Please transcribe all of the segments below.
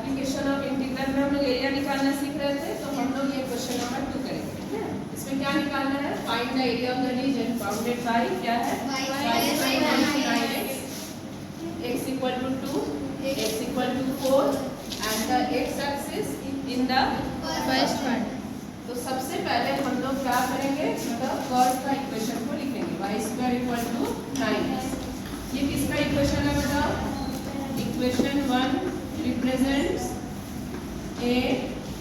Application of integral में हम लोग एरिया निकालना सीख रहे थे, तो हम लोग ये क्वेश्चन नंबर 2 करेंगे, ठीक है। इसमें क्या निकालना है, find the area of the reason bounded by क्या है, x equal to 2, x equal to 4 and the x axis in the first one। तो सबसे पहले हम लोग क्या करेंगे, मतलब कर्व का इक्वेशन को लिखेंगे, y² equal to 9x। ये किसका इक्वेशन है बताओ, इक्वेशन 1 रिप्रेजेंट्स ए,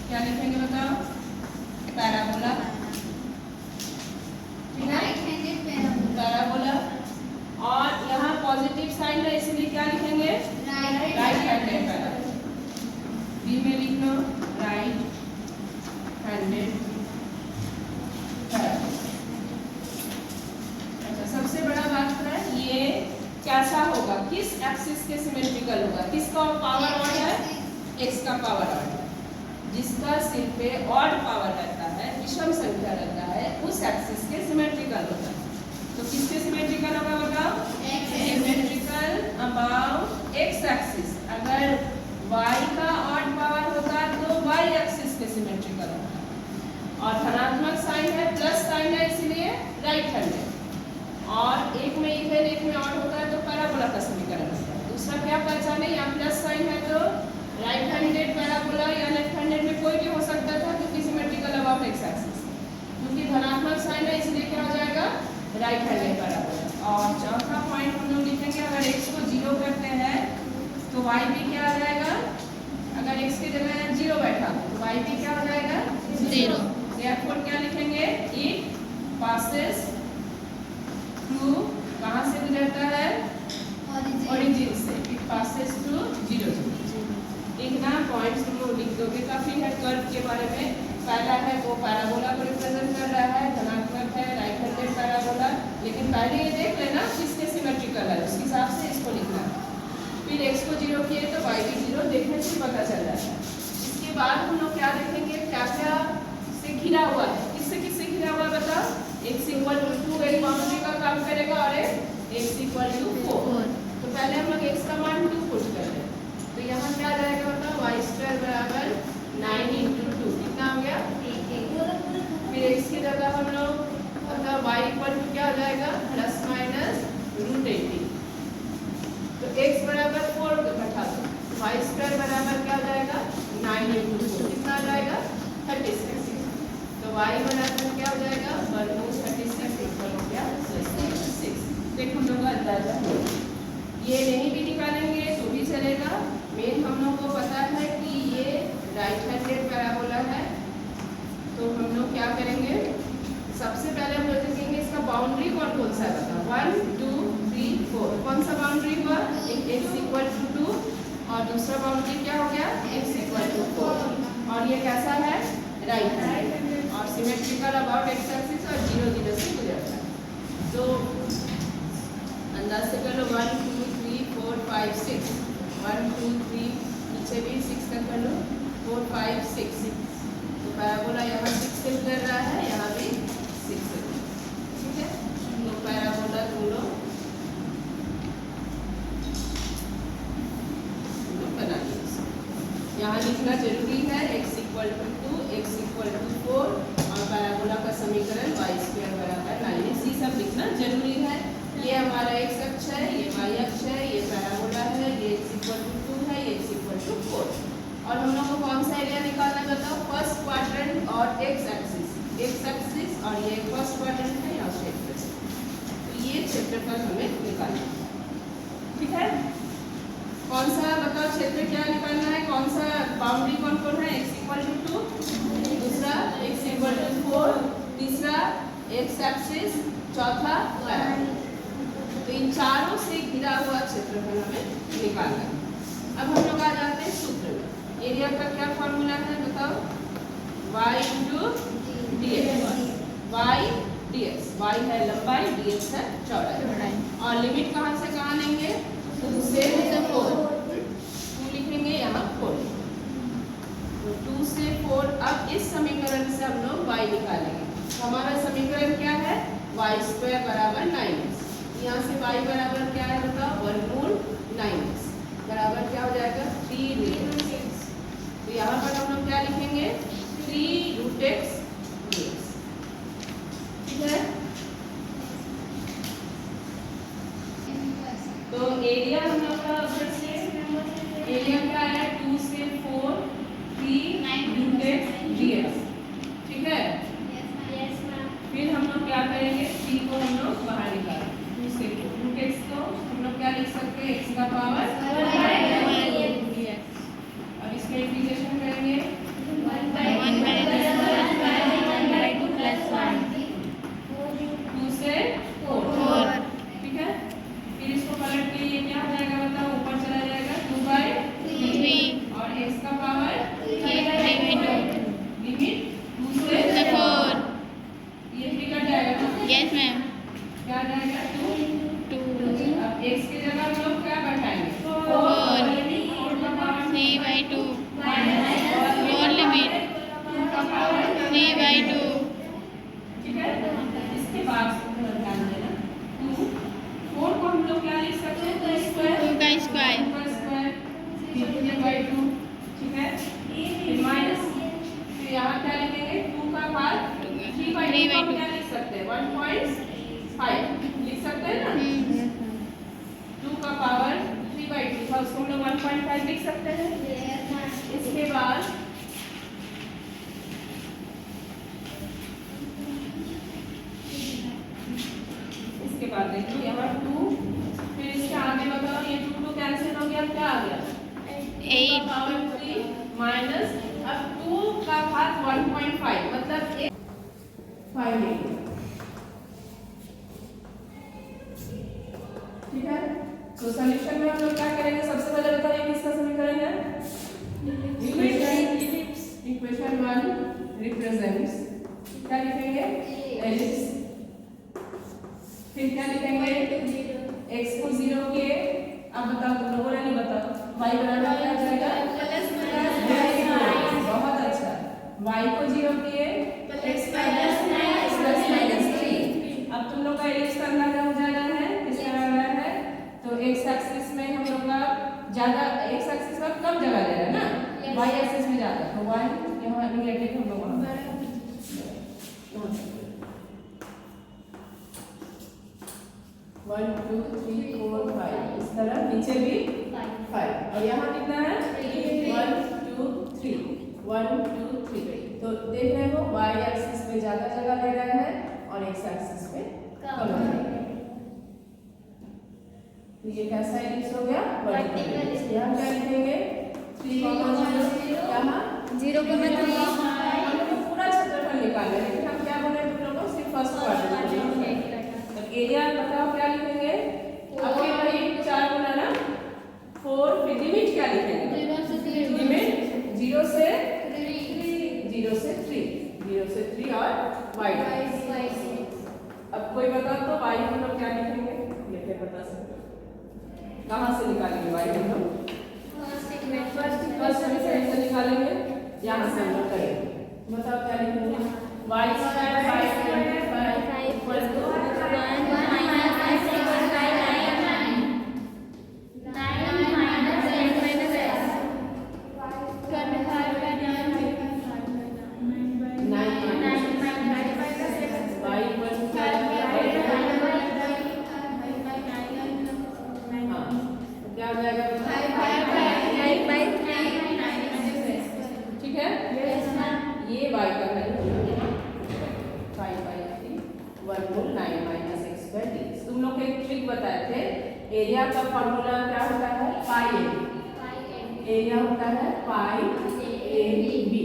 क्या लिखेंगे बताओ, पैराबोला, पैराबोला। और यहाँ पॉजिटिव साइन है इसलिए क्या लिखेंगे, राइट हैंडेड पैराबोला। बी में लिख लो राइट हैंडेड पैराबोला। अच्छा, सबसे बड़ा बात है ये कैसा होगा, किस एक्सिस के सिमेट्रिकल होगा, किसका पावर ऑड है, x का पावर ऑड है। जिसका सिर पे ऑड पावर रहता है, विषम संख्या रहता है, उस एक्सिस के सिमेट्रिकल होता है। तो किसके सिमेट्रिकल होगा बताओ, सिमेट्रिकल अबाउट x एक्सिस। अगर y का ऑड पावर होता तो y एक्सिस के सिमेट्रिकल होता। और धनात्मक साइन है, प्लस साइन है, इसलिए राइट हैंडेड। और एक में इवन एक में ऑड होता है तो पैराबोला का समीकरण होता है। दूसरा क्या पहचाने, यहाँ प्लस साइन है तो राइट हैंडेड पैराबोला या लेफ्ट हैंडेड में कोई भी हो सकता था, क्योंकि सिमेट्रिकल अबाउट x एक्सिस। क्योंकि धनात्मक साइन है इसलिए क्या हो जाएगा, राइट हैंडेड पैराबोला। और चौथा पॉइंट हम लोग लिखेंगे, अगर x को 0 करते हैं तो y भी क्या आ जाएगा, अगर x की जगह 0 बैठा तो y भी क्या हो जाएगा, 0। therefore क्या लिखेंगे, it passes थ्रू, कहाँ से गुजरता है, ओरिजिन से, इट पासेस थ्रू 0। लिखना पॉइंट्स तुम लोग लिख दोगे, काफी है कर्व के बारे में। पहला है वो पैराबोला को रिप्रेजेंट कर रहा है, धनात्मक है, राइट हैंडेड पैराबोला। लेकिन पहले ये देख लेना किसके सिमेट्रिकल है, उसके हिसाब से इसको लिखना है। फिर x को 0 किए तो y भी 0, देखने से पता चल रहा है। इसके बाद हम लोग क्या देखेंगे, क्या क्या से घिरा हुआ है, किससे घिरा हुआ बताओ, x इक्वल टू 2 एक बाउंड्री का काम करेगा और x इक्वल टू 4। तो पहले हम लोग x का मान 2 पुट कर रहे हैं, तो यहाँ क्या आ जाएगा बताओ, y² बराबर 9 × 2, कितना हो गया, फिर x की जगह हम लोग मतलब y इक्वल टू क्या हो जाएगा, ±√18। तो x बराबर 4 बैठा दो, y² बराबर क्या हो जाएगा, 9 × 4, कितना आ जाएगा, 36। तो y बराबर क्या हो जाएगा, वर्गमूल 36 इक्वल हो गया 6। देखो हम लोग का अंदाजा, ये नहीं भी निकालेंगे तो भी चलेगा। मेन हम लोग को पता है कि ये राइट हैंडेड पैराबोला है। तो हम लोग क्या करेंगे, सबसे पहले हम लोग देखेंगे इसका बाउंड्री कौन कौन सा है, 1 2 3 4। कौन सा बाउंड्री हुआ, एक x इक्वल टू 2 और दूसरा बाउंड्री क्या हो गया, x इक्वल टू 4। और ये कैसा है, राइट हैंडेड और सिमेट्रिकल अबाउट x एक्सिस और 0 0 से गुजरता है। तो अंदाज से कर लो, 1 2 3 4 5 6, 1 2 3, नीचे भी 6 तक कर लो, 4 5 6। तो पैराबोला यहाँ 6 से गुजर रहा है, यहाँ भी 6 से, ठीक है। तो पैराबोला दोनों बना लिया। यहाँ लिखना जरूरी है, x equal to 2, x equal to 4 और पैराबोला का समीकरण y² बराबर 9। ये सब लिखना जरूरी है। ये हमारा x अक्ष है, ये y अक्ष है, ये पैराबोला है, ये x इक्वल टू 2 है, ये x इक्वल टू 4। और हम लोग को कौन सा एरिया निकालना बताओ, फर्स्ट क्वाड्रेंट और x एक्सिस और ये फर्स्ट क्वाड्रेंट है, यहाँ क्षेत्रफल। तो ये क्षेत्रफल हमें निकालना, ठीक है। कौन सा बताओ क्षेत्र क्या निकालना है, कौन सा बाउंड्री कौन कौन है, x इक्वल टू 2, दूसरा x इक्वल टू 4, तीसरा x एक्सिस, चौथा पैराबोला। तो इन चारों से घिरा हुआ क्षेत्रफल हमें निकालना है। अब हम लोग आ जाते हैं सूत्र में। एरिया का क्या फॉर्मूला है बताओ, y × dx। y dx, y है लंबाई, dx है चौड़ाई। और लिमिट कहाँ से कहाँ लेंगे, 2 से 4, 2 लिखेंगे यहाँ 4। तो 2 से 4। अब इस समीकरण से हम लोग y निकालेंगे। तो हमारा समीकरण क्या है, y² बराबर 9x। यहाँ से y बराबर क्या है बताओ, वर्गमूल 9x बराबर क्या हो जाएगा, 3 × रूट एक्स dx। ठीक है, तो एरिया हम लोग का फिर से एरिया क्या है 2 से 4 3 रूट एक्स dx। ठीक है, फिर हम लोग क्या करेंगे 3 को हम लोग बाहर निकालेंगे 2 से 4 रूट एक्स को हम लोग क्या लिख सकते हैं x का पावर 1/2 dx। अब इसका इंटीग्रेशन करेंगे 1/2 प्लस 1 2 से 4। ठीक है, फिर इसको पलट के ये क्या हो जाएगा बताओ, ऊपर चला जाएगा 2/3 और x का पावर 3/2 लिमिट 2 से 4। ये 3 कट जाएगा ना, यस मैम। क्या जाएगा 2। 2 अब x की जगह हम लोग क्या बैठाएंगे 4 का पावर 3/2 4 लिमिट 3/2। ठीक है, इसके बाद ध्यान देना 2 4 को हम लोग क्या लिख सकते हैं 2 स्क्वायर 2 का स्क्वायर 2 का स्क्वायर 3/2। ठीक है, फिर माइनस, फिर यहाँ क्या लिखेंगे 2 का घात 3/2 को हम क्या लिख सकते हैं 1.5 लिख सकते हैं ना। 2 का पावर 3/2 था, उसको हम लोग 1.5 लिख सकते हैं। इसके बाद देखिए यहाँ 2, फिर इसके आगे बताओ ये 2 कैंसिल हो गया, क्या आ गया 8 पावर 3 माइनस, अब 2 का घात 1.5 मतलब 5। ठीक है, तो सॉल्यूशन में हम लोग क्या करेंगे, सबसे पहले बताइए किसका समीकरण है इक्वेशन 1 रिप्रेजेंट्स, क्या लिखेंगे एलिप्स, फिर क्या लिखेंगे x को 0 के, अब बताओ तुम लोगों ने नहीं बताओ y बराबर क्या आ जाएगा बहुत अच्छा, y को 0 किए x प्लस -3। अब तुम लोग का एलिप्स का अंदाजा हो जा रहा है किसका लग रहा है, तो x एक्सिस में हम लोग का ज्यादा, x एक्सिस पर कम जगह ले रहा है ना, y एक्सिस में ज्यादा, तो y यहाँ निगेटिव हम लोग 1 2 3 4 5 इस तरह नीचे भी 5 और यहाँ कितना है 1 2 3 1 2 3। तो देख रहे हो y एक्सिस पे ज्यादा जगह ले रहा है और x एक्सिस पे कम जगह। तो ये कैसा एलिप्स हो गया वर्टिकल। यहाँ क्या लिखेंगे 3 यहाँ 0 को मैं पूरा क्षेत्रफल निकाल रहे हैं, लेकिन हम क्या बोले तुम लोगों को सिर्फ फर्स्ट क्वाड्रेंट। एरिया बताओ क्या लिखेंगे, अब फिर वही 4 गुना ना 4, फिर लिमिट क्या लिखेंगे लिमिट 0 से 3 और y। अब कोई बताओ तो y हम लोग क्या लिखेंगे, ये फिर बता सकते हो कहाँ से निकालेंगे y हम लोग फर्स्ट समीकरण से निकालेंगे, यहाँ से हम लोग करेंगे। बताओ क्या लिखेंगे y स्क्वायर 5 इक्वल टू 9 तुम लोग एक ट्रिक बताए थे, एरिया का फॉर्मूला क्या होता है पाई एरिया होता है पाई ए बी।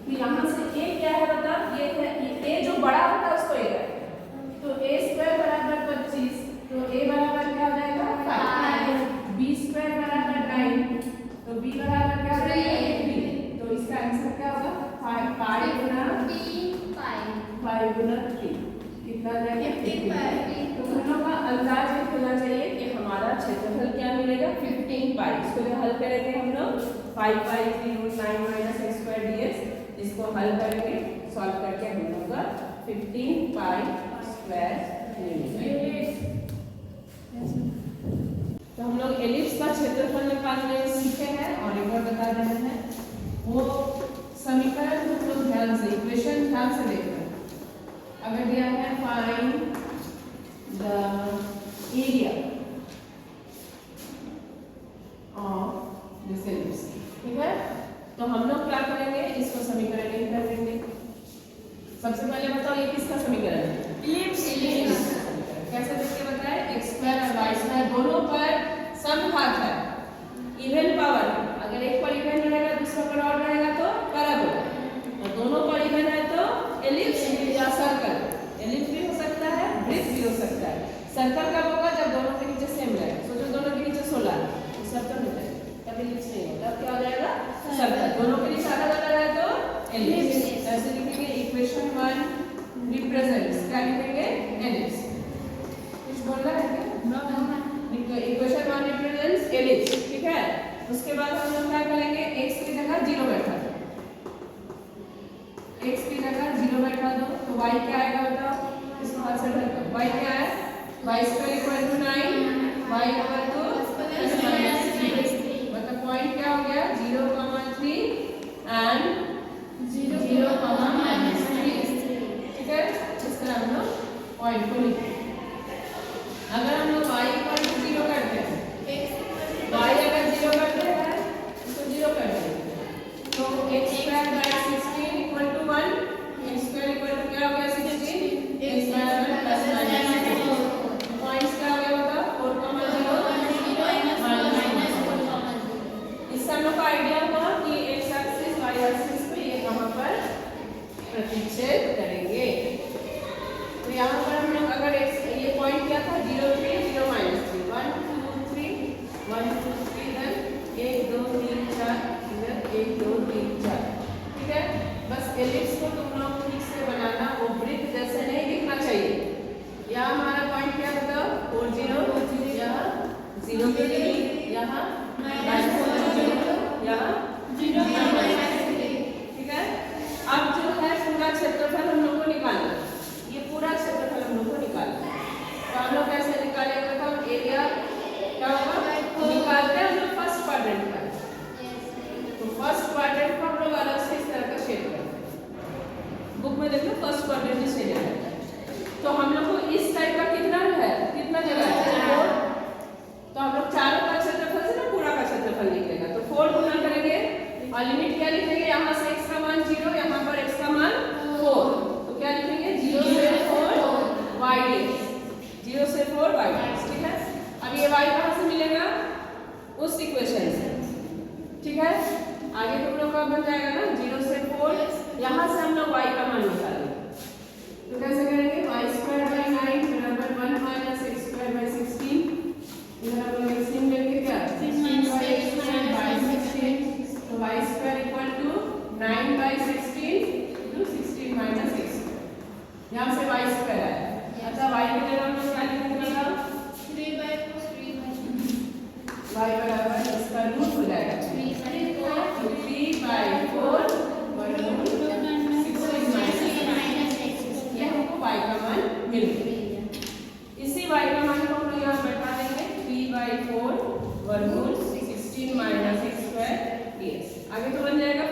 फिर यहाँ से ए क्या है बता, ये है ए जो बड़ा होता है उसको ए है, तो ए स्क्वायर बराबर 25, तो ए बराबर क्या हो जाएगा 5, बी स्क्वायर बराबर 9, तो बी बराबर क्या हो जाएगा 3। तो इसका आंसर क्या होगा 5 गुना 3 कितना आ जाएगा 15। तो हम लोग का अंदाज ये होना चाहिए कि हमारा क्षेत्रफल क्या मिलेगा 15 पाई। इसको जो हल करेंगे हम लोग 5 pi 3 root 9 minus x square dx, इसको हल करेंगे सॉल्व करके हम लोग का 15 पाई स्क्वायर मिलेगा। तो हम लोग एलिप्स का क्षेत्रफल निकालने सीखे हैं और एक बार बता रहे हैं वो समीकरण हम लोग ध्यान से इक्वेशन अगर दिया है find the area of this ellipse, ठीक है। तो हम लोग क्या करेंगे, इसको समीकरण नहीं कर देंगे। सबसे पहले बताओ ये किसका समीकरण है? इलिप्स। कैसे देख के बताए? x स्क्वायर और y स्क्वायर दोनों पर समघात है, इवन पावर। अगर एक पर इवन रहेगा दूसरा पर ऑड रहेगा तो पैराबोला, और दोनों पर इवन है तो एलिप्स या सर्कल। एलिप्स भी हो सकता है, वृत्त भी हो सकता है। सर्कल कब होगा? जब दोनों के नीचे सेम रहे। सोचो दोनों के नीचे 16 तो सर्कल हो जाएगा, तब एलिप्स नहीं होगा। तब क्या हो जाएगा? सर्कल। दोनों के नीचे अलग अलग है तो एलिप्स। ऐसे लिखेंगे इक्वेशन 1 रिप्रेजेंट्स, क्या लिखेंगे? एलिप्स। कुछ बोलना है क्या? इक्वेशन 1 रिप्रेजेंट्स एलिप्स, ठीक है। उसके बाद हम लोग क्या करेंगे, x की जगह 0 बैठा दो, x की जगह 0 बैठा दो तो y क्या आएगा बताओ? इसको हाथ से ढक दो। y क्या है? y square equal to 9, y equal to -3। मतलब पॉइंट क्या हो गया? 0,3 एंड 0,-3, ठीक है। इस तरह हम लोग पॉइंट को लिखेंगे। अगर हम लोग y इक्वल टू 0 करते हैं, y अगर 0 करते हैं तो 0 कर देंगे तो x square by 16 equal to 1, x square equal to क्या हो गया? 16, x स्क्वायर प्लस -4। पॉइंट्स क्या हो गया बताओ? 4,0 इससे हम लोग को आइडिया हुआ कि x एक्सिस y एक्सिस पे ये कहां पर प्रतिच्छेद करेंगे। तो यहाँ पर हम लोग अगर ये पॉइंट क्या था? 0, 3, 0, -3, 1, 2, 3, 1, 2, 3, देन 1, 2, 3, 4, इधर 1, 2, 3, 4, ठीक है। बस एलिप्स को तुम लोग ठीक से बनाना, वो वृत्त जैसे नहीं दिखना चाहिए। यहाँ हमारा पॉइंट क्या बताओ? 4, 0, यहाँ 0 के लिए, यहाँ -4, यहाँ 0, ठीक है। अब जो है पूरा क्षेत्रफल हम लोग को निकालना, ये पूरा क्षेत्रफल हम लोग को निकालना। तो हम लोग कैसे निकालेंगे? तो एरिया क्या होगा? निकालते हैं हम लोग फर्स्ट क्वाड्रेंट का। तो फर्स्ट क्वाड्रेंट को हम लोग अलग से इस तरह का शेड करते हैं। बुक में देख लो फर्स्ट क्वाड्रेंट में शेड है। तो हम लोग को इस टाइप का कितना है, कितना जगह है? 4। तो हम लोग चारों का क्षेत्रफल से ना पूरा का क्षेत्रफल निकलेगा। तो 4 गुना करेंगे और लिमिट क्या लिखेंगे? यहाँ से x का मान 0, यहाँ पर x का मान 4। तो क्या लिखेंगे? 0 से 4 y dx, 0 से 4 y dx, ठीक है। अब ये y कहाँ से मिलेगा? उस इक्वेशन से, ठीक है। आगे तुम लोग का बन जाएगा ना 0 से 4, यहाँ से हम लोग y का मान निकालेंगे। तो कैसे करेंगे? y स्क्वायर बाय 9 बराबर 1 माइनस x स्क्वायर बाय 16। इधर हम लोग एक्सट्रीम लेंगे क्या? 16 बाय x स्क्वायर बाय 16। तो y square equal to 9 by 16 to 16 minus x। यहाँ से y स्क्वायर आया। अच्छा y की जगह हम लोग क्या लिखेंगे? 3/4 y बराबर इसका रूट हो जाएगा 3/4 वर्गमूल 16 माइनस x। ये हमको y का मान मिल गया। इसी y का मान को हम लोग यहाँ बैठा देंगे 3/4 वर्गमूल 16 माइनस x स्क्वायर dx। आगे तो बन जाएगा